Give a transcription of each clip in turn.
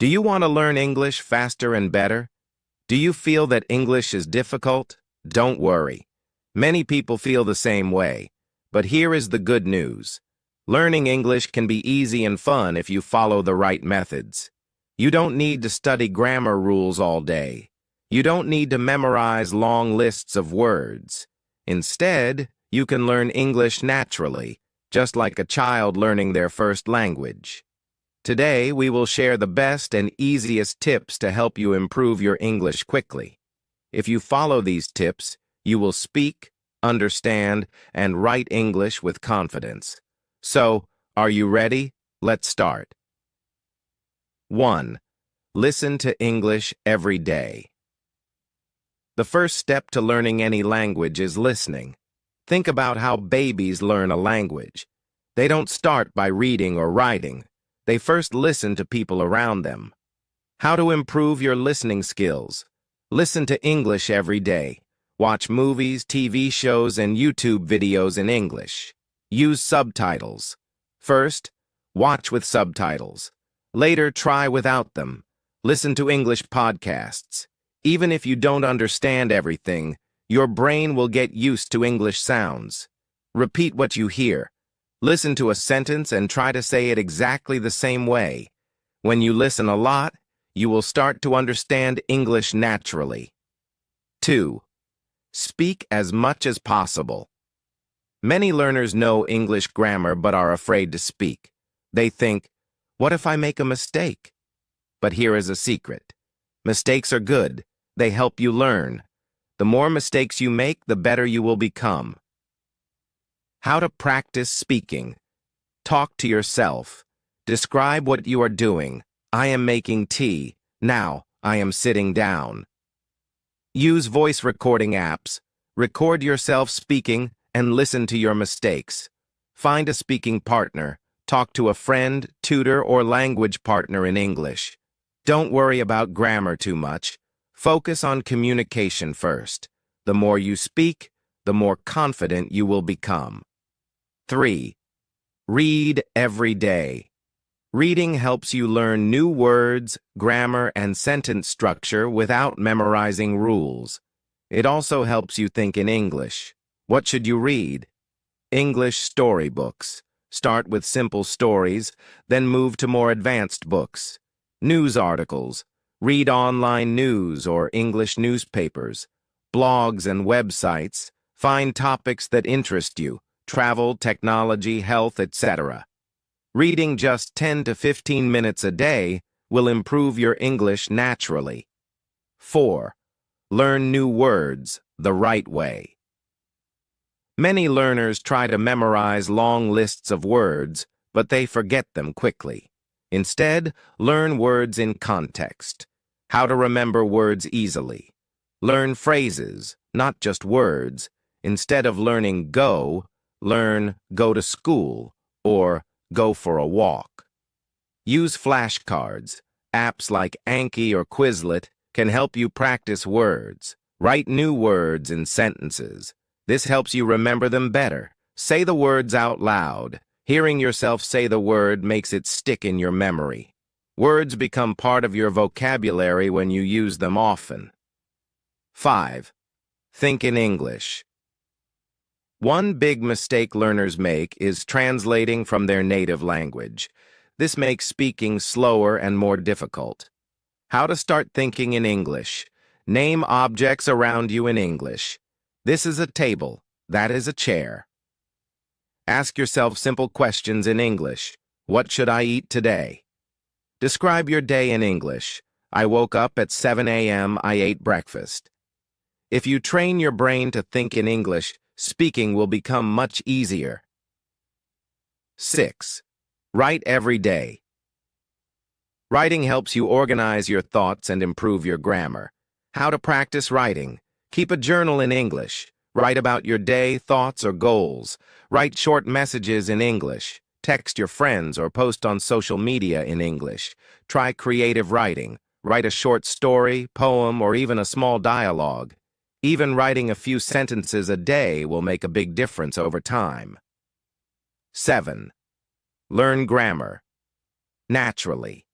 Do you want to learn English faster and better? Do you feel that English is difficult? Don't worry. Many people feel the same way. But here is the good news. Learning English can be easy and fun if you follow the right methods. You don't need to study grammar rules all day. You don't need to memorize long lists of words. Instead, you can learn English naturally, just like a child learning their first language. Today, we will share the best and easiest tips to help you improve your English quickly. If you follow these tips, you will speak, understand, and write English with confidence. So, are you ready? Let's start. 1. Listen to English every day. The first step to learning any language is listening. Think about how babies learn a language. They don't start by reading or writing. They first listen to people around them. How to improve your listening skills? Listen to English every day. Watch movies, TV shows, and YouTube videos in English. Use subtitles. First, watch with subtitles. Later, try without them. Listen to English podcasts. Even if you don't understand everything, your brain will get used to English sounds. Repeat what you hear. Listen to a sentence and try to say it exactly the same way. When you listen a lot, you will start to understand English naturally. 2. Speak as much as possible. Many learners know English grammar but are afraid to speak. They think, what if I make a mistake? But here is a secret. Mistakes are good. They help you learn. The more mistakes you make, the better you will become. How to practice speaking. Talk to yourself. Describe what you are doing. I am making tea. Now, I am sitting down. Use voice recording apps. Record yourself speaking and listen to your mistakes. Find a speaking partner. Talk to a friend, tutor, or language partner in English. Don't worry about grammar too much. Focus on communication first. The more you speak, the more confident you will become. 3. Read every day. Reading helps you learn new words, grammar, and sentence structure without memorizing rules. It also helps you think in English. What should you read? English storybooks. Start with simple stories, then move to more advanced books. News articles. Read online news or English newspapers. Blogs and websites. Find topics that interest you. Travel, technology, health, etc. Reading just 10 to 15 minutes a day will improve your English naturally. 4. Learn new words the right way. Many learners try to memorize long lists of words, but they forget them quickly. Instead, learn words in context. How to remember words easily. Learn phrases, not just words. Instead of learning go, learn go to school or go for a walk. Use flashcards. Apps like Anki or Quizlet can help you practice words. Write new words in sentences. This helps you remember them better. Say the words out loud. Hearing yourself say the word makes it stick in your memory. Words become part of your vocabulary when you use them often. 5. Think in English. One big mistake learners make is translating from their native language. This makes speaking slower and more difficult. How to start thinking in English. Name objects around you in English. This is a table. That is a chair. Ask yourself simple questions in English. What should I eat today? Describe your day in English. I woke up at 7 a.m. I ate breakfast. If you train your brain to think in English, speaking will become much easier. 6. Write every day. Writing helps you organize your thoughts and improve your grammar. How to practice writing. Keep a journal in English. Write about your day, thoughts, or goals. Write short messages in English. Text your friends or post on social media in English. Try creative writing. Write a short story, poem, or even a small dialogue. Even writing a few sentences a day will make a big difference over time. 7. Learn grammar. Naturally.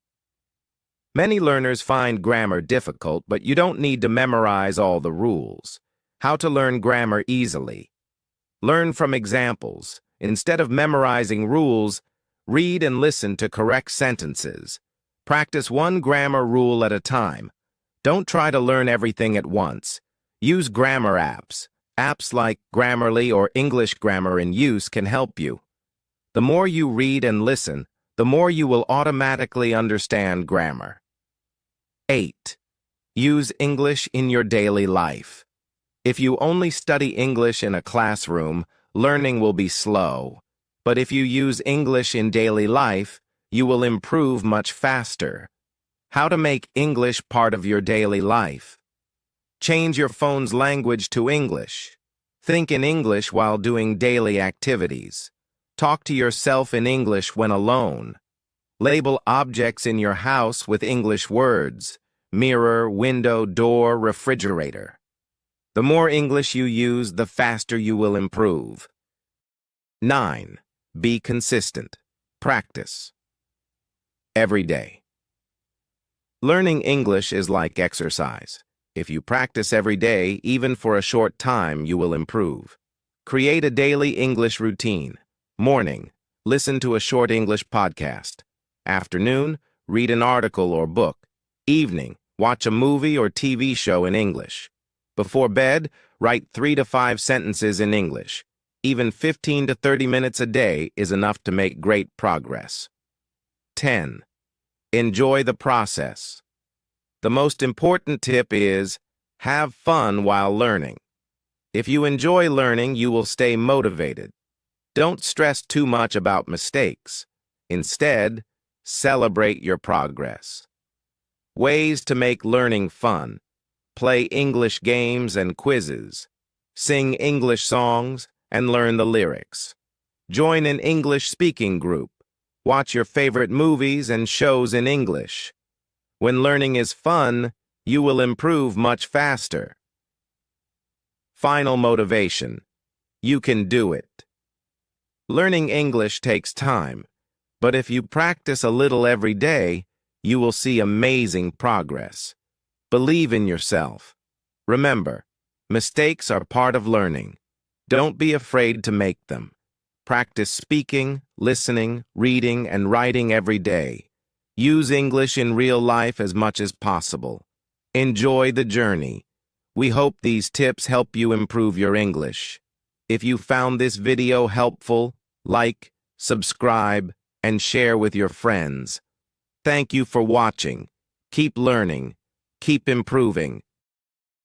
Many learners find grammar difficult, but you don't need to memorize all the rules. How to learn grammar easily. Learn from examples. Instead of memorizing rules, read and listen to correct sentences. Practice one grammar rule at a time. Don't try to learn everything at once. Use grammar apps. Apps like Grammarly or English Grammar in Use can help you. The more you read and listen, the more you will automatically understand grammar. 8. Use English in your daily life. If you only study English in a classroom, learning will be slow. But if you use English in daily life, you will improve much faster. How to make English part of your daily life. Change your phone's language to English. Think in English while doing daily activities. Talk to yourself in English when alone. Label objects in your house with English words: mirror, window, door, refrigerator. The more English you use, the faster you will improve. 9. Be consistent. Practice. Every day. Learning English is like exercise. If you practice every day, even for a short time, you will improve. Create a daily English routine. Morning, listen to a short English podcast. Afternoon, read an article or book. Evening, watch a movie or TV show in English. Before bed, write 3 to 5 sentences in English. Even 15 to 30 minutes a day is enough to make great progress. 10. Enjoy the process. The most important tip is, have fun while learning. If you enjoy learning, you will stay motivated. Don't stress too much about mistakes. Instead, celebrate your progress. Ways to make learning fun. Play English games and quizzes. Sing English songs and learn the lyrics. Join an English speaking group. Watch your favorite movies and shows in English. When learning is fun, you will improve much faster. Final motivation. You can do it. Learning English takes time, but if you practice a little every day, you will see amazing progress. Believe in yourself. Remember, mistakes are part of learning. Don't be afraid to make them. Practice speaking, listening, reading, and writing every day. Use English in real life as much as possible. Enjoy the journey. We hope these tips help you improve your English. If you found this video helpful, like, subscribe, and share with your friends. Thank you for watching. Keep learning. Keep improving.